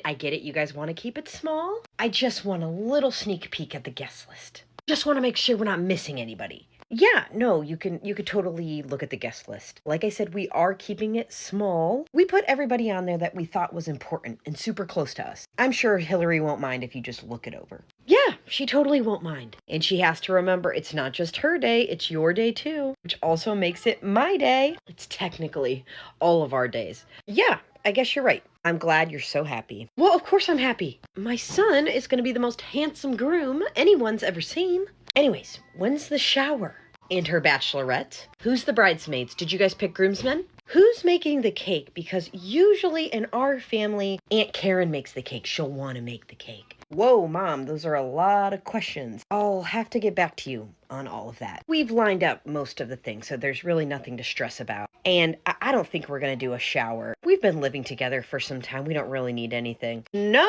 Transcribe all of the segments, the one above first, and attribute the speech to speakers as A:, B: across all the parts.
A: I get it. You guys want to keep it small. I just want a little sneak peek at the guest list. Just want to make sure we're not missing anybody. Yeah, no, you could totally look at the guest list. Like I said, we are keeping it small. We put everybody on there that we thought was important and super close to us. I'm sure Hillary won't mind if you just look it over. Yeah, she totally won't mind. And she has to remember it's not just her day, it's your day too, which also makes it my day. It's technically all of our days. Yeah, I guess you're right. I'm glad you're so happy. Well, of course I'm happy. My son is going to be the most handsome groom anyone's ever seen. Anyways, when's the shower? And her bachelorette? Who's the bridesmaids? Did you guys pick groomsmen? Who's making the cake? Because usually in our family, Aunt Karen makes the cake. She'll want to make the cake. Whoa, Mom, those are a lot of questions. I'll have to get back to you on all of that. We've lined up most of the things, so there's really nothing to stress about. And I don't think we're going to do a shower. We've been living together for some time. We don't really need anything. No.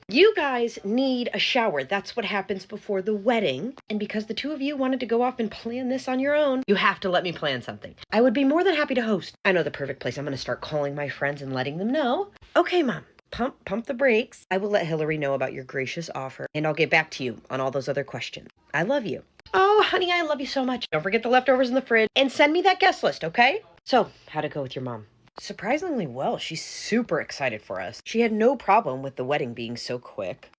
A: You guys need a shower. That's what happens before the wedding. And because the two of you wanted to go off and plan this on your own, you have to let me plan something. I would be more than happy to host. I know the perfect place. I'm going to start calling my friends and letting them know. Okay, Mom. Pump the brakes. I will let Hillary know about your gracious offer, and I'll get back to you on all those other questions. I love you. Oh, honey, I love you so much. Don't forget the leftovers in the fridge, and send me that guest list, okay? So, how'd it go with your mom? Surprisingly well. She's super excited for us. She had no problem with the wedding being so quick.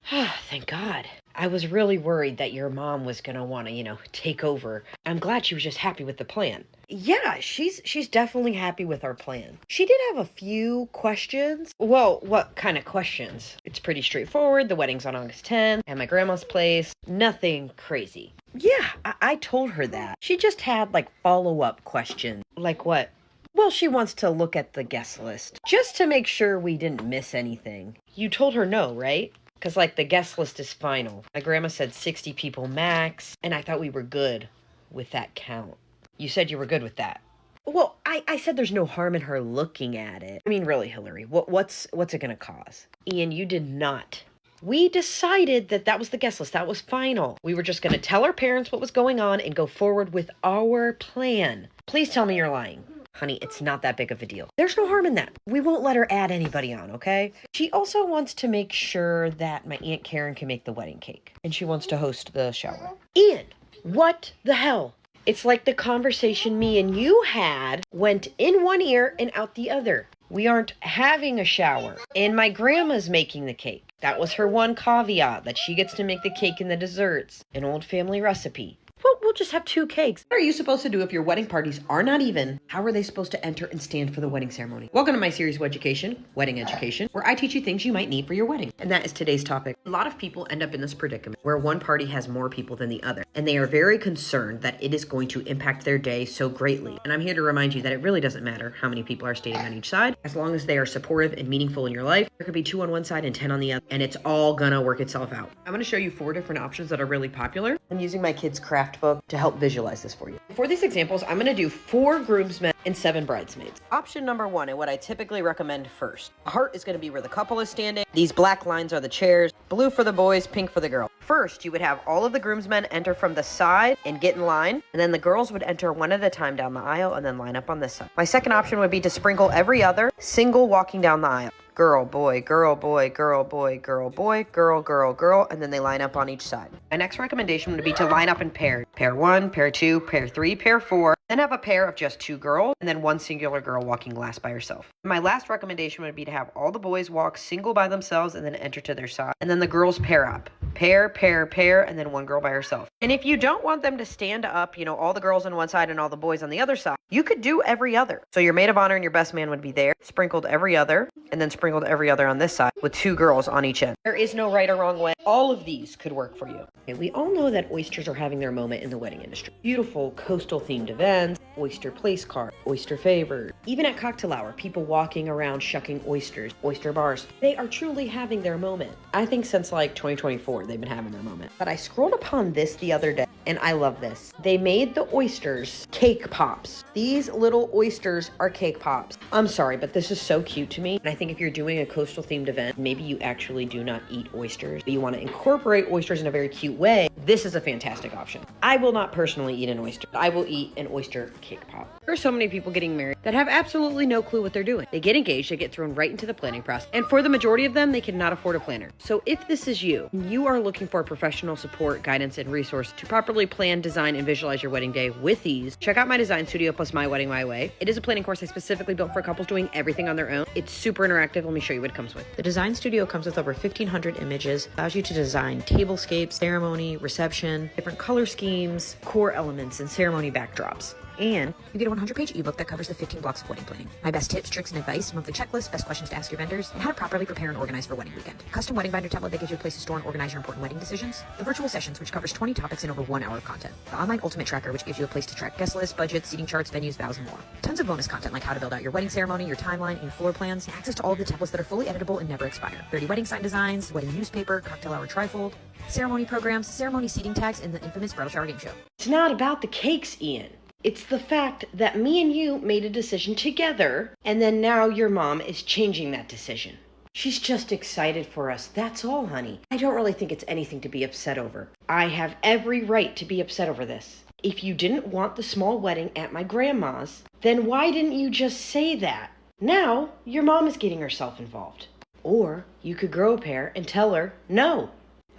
A: Thank God. I was really worried that your mom was going to want to, take over. I'm glad she was just happy with the plan. Yeah, she's definitely happy with our plan. She did have a few questions. Well, what kind of questions? It's pretty straightforward. The wedding's on August 10th at my grandma's place. Nothing crazy. Yeah, I told her that. She just had follow-up questions. Like what? Well, she wants to look at the guest list just to make sure we didn't miss anything. You told her no, right? Because the guest list is final. My grandma said 60 people max, and I thought we were good with that count. You said you were good with that. Well, I said there's no harm in her looking at it. I mean, really, Hillary, what's it gonna cause? Ian, you did not. We decided that was the guest list. That was final. We were just gonna tell our parents what was going on and go forward with our plan. Please tell me you're lying. Honey, it's not that big of a deal. There's no harm in that. We won't let her add anybody on, okay? She also wants to make sure that my Aunt Karen can make the wedding cake. And she wants to host the shower. Ian, what the hell? It's like the conversation me and you had went in one ear and out the other. We aren't having a shower. And my grandma's making the cake. That was her one caveat, that she gets to make the cake and the desserts. An old family recipe. Well, we'll just have 2 cakes. What are you supposed to do if your wedding parties are not even? How are they supposed to enter and stand for the wedding ceremony? Welcome to my series of wedding education, where I teach you things you might need for your wedding. And that is today's topic. A lot of people end up in this predicament where one party has more people than the other, and they are very concerned that it is going to impact their day so greatly. And I'm here to remind you that it really doesn't matter how many people are standing on each side, as long as they are supportive and meaningful in your life. There could be 2 on one side and 10 on the other, and it's all gonna work itself out. I'm gonna show you 4 different options that are really popular. I'm using my kids' craft book to help visualize this for you. For these examples, I'm going to do 4 groomsmen and 7 bridesmaids. Option number 1, and what I typically recommend first. A heart is going to be where the couple is standing. These black lines are the chairs. Blue for the boys, pink for the girl. First, you would have all of the groomsmen enter from the side and get in line, and then the girls would enter one at a time down the aisle and then line up on this side. My second option would be to sprinkle every other single walking down the aisle. Girl, boy, girl, boy, girl, boy, girl, boy, girl, girl, girl, and then they line up on each side. My next recommendation would be to line up in pairs. Pair 1, pair 2, pair 3, pair 4, then have a pair of just 2 girls, and then 1 singular girl walking last by herself. My last recommendation would be to have all the boys walk single by themselves and then enter to their side, and then the girls pair up. Pair, pair, pair, and then 1 girl by herself. And if you don't want them to stand up, all the girls on one side and all the boys on the other side, you could do every other. So your maid of honor and your best man would be there, sprinkled every other, and then sprinkled every other on this side with 2 girls on each end. There is no right or wrong way. All of these could work for you. Okay, we all know that oysters are having their moment in the wedding industry. Beautiful coastal themed events, oyster place card, oyster favors. Even at cocktail hour, people walking around shucking oysters, oyster bars. They are truly having their moment. I think since 2024, they've been having their moment. But I scrolled upon this the other day, and I love this. They made the oysters cake pops. These little oysters are cake pops. I'm sorry, but this is so cute to me. And I think if you're doing a coastal themed event, maybe you actually do not eat oysters, but you want to incorporate oysters in a very cute way, this is a fantastic option. I will not personally eat an oyster. I will eat an oyster cake pop. There are so many people getting married that have absolutely no clue what they're doing. They get engaged, they get thrown right into the planning process, and for the majority of them, they cannot afford a planner. So if this is you, and you are looking for professional support, guidance, and resource to properly plan, design, and visualize your wedding day with ease, check out my design studio plus My Wedding My Way. It is a planning course I specifically built for couples doing everything on their own. It's super interactive. Let me show you what it comes with. The design studio comes with over 1,500 images, allows you to design tablescapes, ceremony, reception, different color schemes, core elements, and ceremony backdrops. And you get a 100-page ebook that covers the 15 blocks of wedding planning. My best tips, tricks, and advice, monthly checklist, best questions to ask your vendors, and how to properly prepare and organize for wedding weekend. Custom wedding binder template that gives you a place to store and organize your important wedding decisions. The virtual sessions, which covers 20 topics in over 1 hour of content. The online ultimate tracker, which gives you a place to track guest lists, budgets, seating charts, venues, vows, and more. Tons of bonus content like how to build out your wedding ceremony, your timeline, and your floor plans, and access to all of the templates that are fully editable and never expire. 30 wedding sign designs, wedding newspaper, cocktail hour trifold, ceremony programs, ceremony seating tags, and the infamous bridal shower game show. It's not about the cakes, Ian. It's the fact that me and you made a decision together, and then now your mom is changing that decision. She's just excited for us, that's all, honey. I don't really think it's anything to be upset over. I have every right to be upset over this. If you didn't want the small wedding at my grandma's, then why didn't you just say that? Now, your mom is getting herself involved. Or you could grow a pair and tell her, no.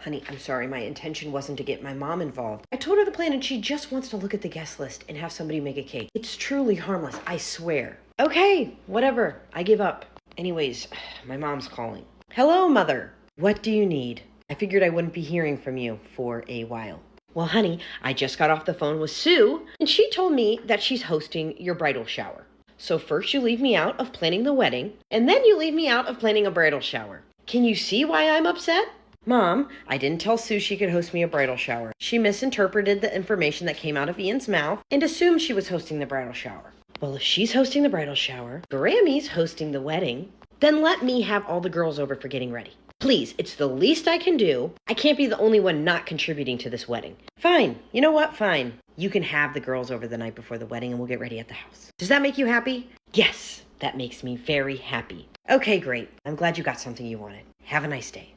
A: Honey, I'm sorry, my intention wasn't to get my mom involved. I told her the plan and she just wants to look at the guest list and have somebody make a cake. It's truly harmless, I swear. Okay, whatever, I give up. Anyways, my mom's calling. Hello, Mother. What do you need? I figured I wouldn't be hearing from you for a while. Well, honey, I just got off the phone with Sue and she told me that she's hosting your bridal shower. So first you leave me out of planning the wedding and then you leave me out of planning a bridal shower. Can you see why I'm upset? Mom, I didn't tell Sue she could host me a bridal shower. She misinterpreted the information that came out of Ian's mouth and assumed she was hosting the bridal shower. Well, if she's hosting the bridal shower, Grammy's hosting the wedding, then let me have all the girls over for getting ready. Please, it's the least I can do. I can't be the only one not contributing to this wedding. Fine. You know what? Fine. You can have the girls over the night before the wedding and we'll get ready at the house. Does that make you happy? Yes, that makes me very happy. Okay, great. I'm glad you got something you wanted. Have a nice day.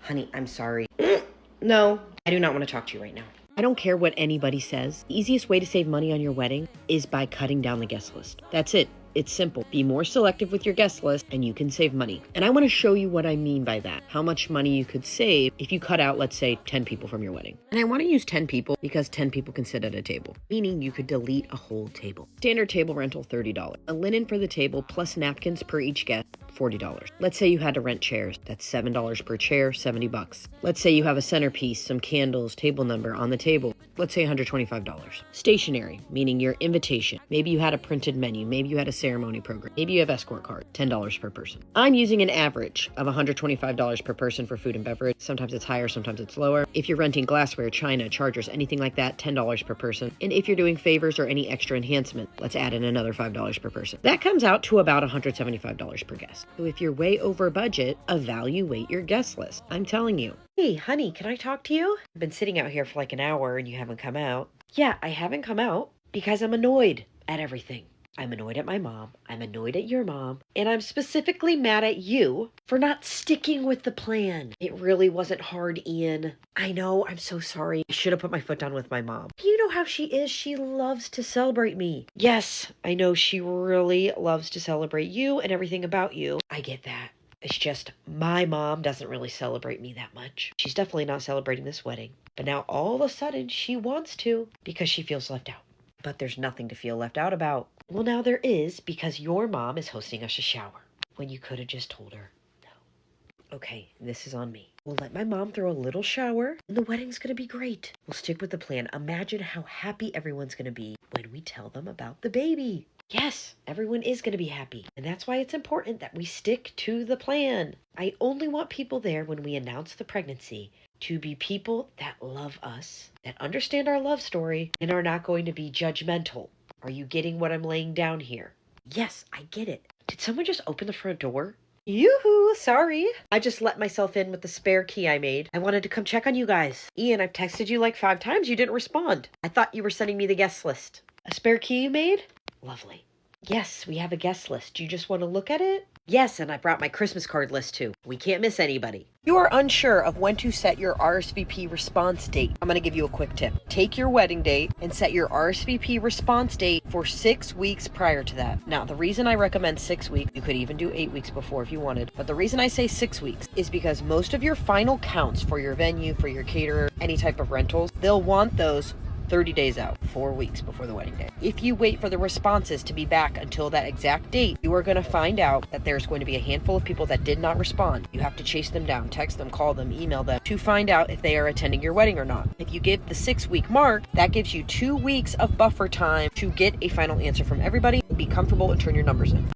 A: Honey, I'm sorry. No, I do not want to talk to you right now. I don't care what anybody says. The easiest way to save money on your wedding is by cutting down the guest list. That's it. It's simple. Be more selective with your guest list and you can save money. And I want to show you what I mean by that. How much money you could save if you cut out, let's say, 10 people from your wedding. And I want to use 10 people because 10 people can sit at a table, meaning you could delete a whole table. Standard table rental, $30. A linen for the table plus napkins per each guest, $40. Let's say you had to rent chairs. That's $7 per chair, $70. Let's say you have a centerpiece, some candles, table number on the table. Let's say $125. Stationery, meaning your invitation. Maybe you had a printed menu. Maybe you had a ceremony program. Maybe you have escort card, $10 per person. I'm using an average of $125 per person for food and beverage. Sometimes it's higher, sometimes it's lower. If you're renting glassware, china, chargers, anything like that, $10 per person. And if you're doing favors or any extra enhancement, let's add in another $5 per person. That comes out to about $175 per guest. So if you're way over budget, evaluate your guest list. I'm telling you. Hey, honey, can I talk to you? I've been sitting out here for like an hour and you haven't come out. Yeah, I haven't come out because I'm annoyed at everything. I'm annoyed at my mom, I'm annoyed at your mom, and I'm specifically mad at you for not sticking with the plan. It really wasn't hard, Ian. I know, I'm so sorry. I should have put my foot down with my mom. You know how she is. She loves to celebrate me. Yes, I know she really loves to celebrate you and everything about you. I get that. It's just my mom doesn't really celebrate me that much. She's definitely not celebrating this wedding. But now all of a sudden she wants to because she feels left out. But there's nothing to feel left out about. Well, now there is because your mom is hosting us a shower when you could have just told her no. Okay, this is on me. We'll let my mom throw a little shower and the wedding's going to be great. We'll stick with the plan. Imagine how happy everyone's going to be when we tell them about the baby. Yes, everyone is going to be happy. And that's why it's important that we stick to the plan. I only want people there when we announce the pregnancy to be people that love us, that understand our love story, and are not going to be judgmental. Are you getting what I'm laying down here? Yes, I get it. Did someone just open the front door? Yoo-hoo, sorry. I just let myself in with the spare key I made. I wanted to come check on you guys. Ian, I've texted you like 5 times. You didn't respond. I thought you were sending me the guest list. A spare key you made? Lovely. Yes, we have a guest list. Do you just want to look at it? Yes, and I brought my Christmas card list too. We can't miss anybody. You are unsure of when to set your RSVP response date. I'm going to give you a quick tip. Take your wedding date and set your RSVP response date for 6 weeks prior to that. Now, the reason I recommend 6 weeks, you could even do 8 weeks before if you wanted, but the reason I say 6 weeks is because most of your final counts for your venue, for your caterer, any type of rentals, they'll want those 30 days out, 4 weeks before the wedding day. If you wait for the responses to be back until that exact date, you are going to find out that there's going to be a handful of people that did not respond. You have to chase them down, text them, call them, email them to find out if they are attending your wedding or not. If you give the 6-week mark, that gives you 2 weeks of buffer time to get a final answer from everybody, be comfortable, and turn your numbers in.